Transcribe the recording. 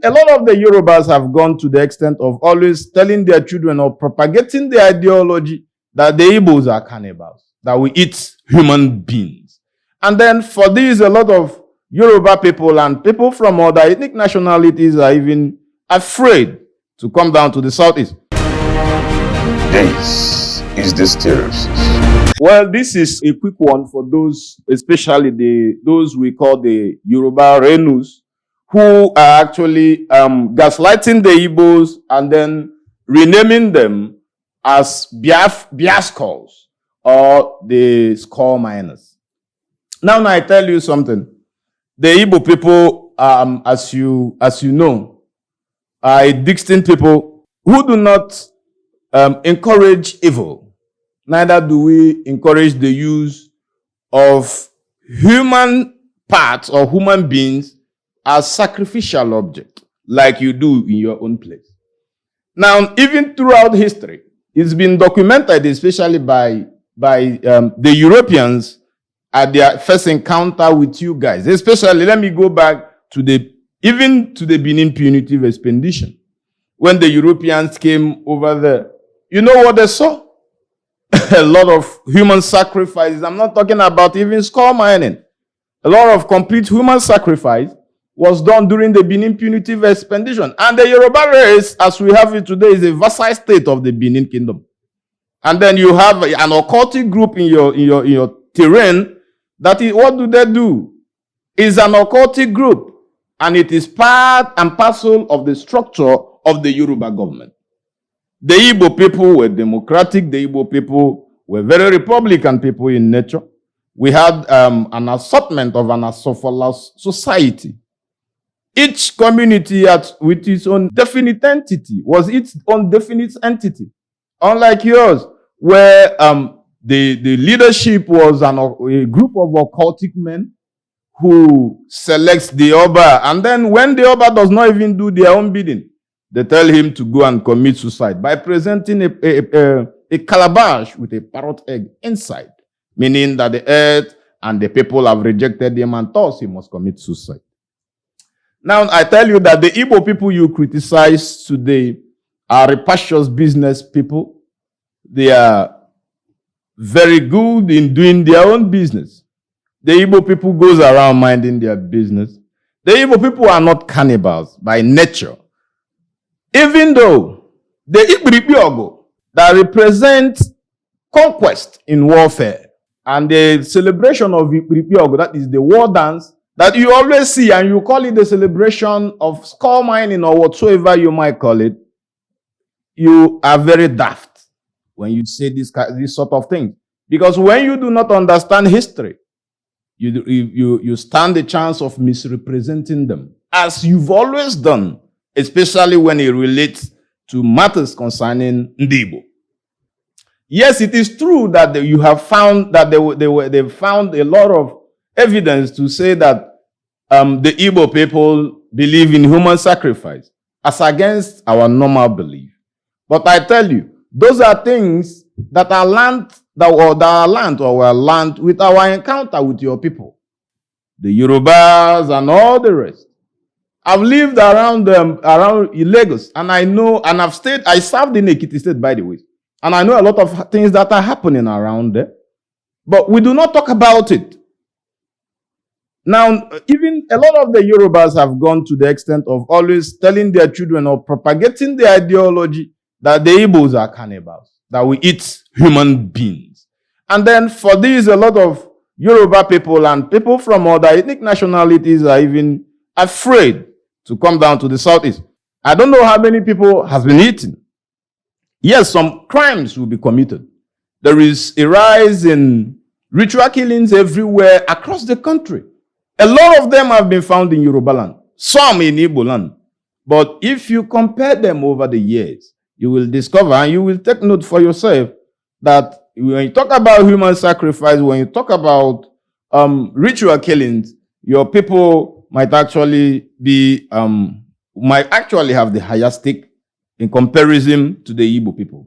a lot of the Yorubas have gone to the extent of always telling their children or propagating the ideology that the Igbos are cannibals, that we eat human beings. And then for this, a lot of Yoruba people and people from other ethnic nationalities are even afraid to come down to the southeast. This is the Stereosis. Well, this is a quick one for those, especially those we call the Yoruba Renus, who are actually gaslighting the Igbos and then renaming them as Biascals or the skull miners. Now I tell you something. The Igbo people, as you know, are a distinct people who do not encourage evil. Neither do we encourage the use of human parts or human beings as sacrificial objects, like you do in your own place. Now, even throughout history, it's been documented, especially by the Europeans at their first encounter with you guys. Especially, let me go back to the Benin punitive expedition. When the Europeans came over there, you know what they saw? A lot of human sacrifices. I'm not talking about even skull mining. A lot of complete human sacrifice was done during the Benin punitive expedition. And the Yoruba race, as we have it today, is a vassal state of the Benin kingdom. And then you have an occultic group in your terrain. What do they do? It's an occultic group. And it is part and parcel of the structure of the Yoruba government. The Igbo people were democratic. The Igbo people were very Republican people in nature. We had an assortment of an asophilous society. Each community with its own definite entity was its own definite entity. Unlike yours, where the leadership was a group of occultic men who selects the Oba. And then when the Oba does not even do their own bidding, they tell him to go and commit suicide by presenting a calabash with a parrot egg inside, meaning that the earth and the people have rejected him and thus he must commit suicide. Now, I tell you that the Igbo people you criticize today are rapacious business people. They are very good in doing their own business. The Igbo people goes around minding their business. The Igbo people are not cannibals by nature. Even though the Ibribiogo that represents conquest in warfare and the celebration of Ibribiogo, that is the war dance, that you always see and you call it the celebration of skull mining or whatsoever you might call it, you are very daft when you say this sort of thing. Because when you do not understand history, you stand the chance of misrepresenting them, as you've always done, especially when it relates to matters concerning Ndibo. Yes, it is true that you have found that they found a lot of evidence to say that the Igbo people believe in human sacrifice as against our normal belief. But I tell you, those are things that are learned with our encounter with your people. The Yorubas and all the rest. I've lived around Lagos, and I know, and I served in Ekiti State, by the way, and I know a lot of things that are happening around there, but we do not talk about it. Now, even a lot of the Yorubas have gone to the extent of always telling their children or propagating the ideology that the Igbos are cannibals, that we eat human beings. And then for this, a lot of Yoruba people and people from other ethnic nationalities are even afraid to come down to the southeast. I don't know how many people has been eaten. Yes, some crimes will be committed. There is a rise in ritual killings everywhere across the country. A lot of them have been found in Yoruba land, some in Igbo land. But if you compare them over the years, you will discover and you will take note for yourself that when you talk about human sacrifice, when you talk about ritual killings, your people might actually have the higher stake in comparison to the Igbo people.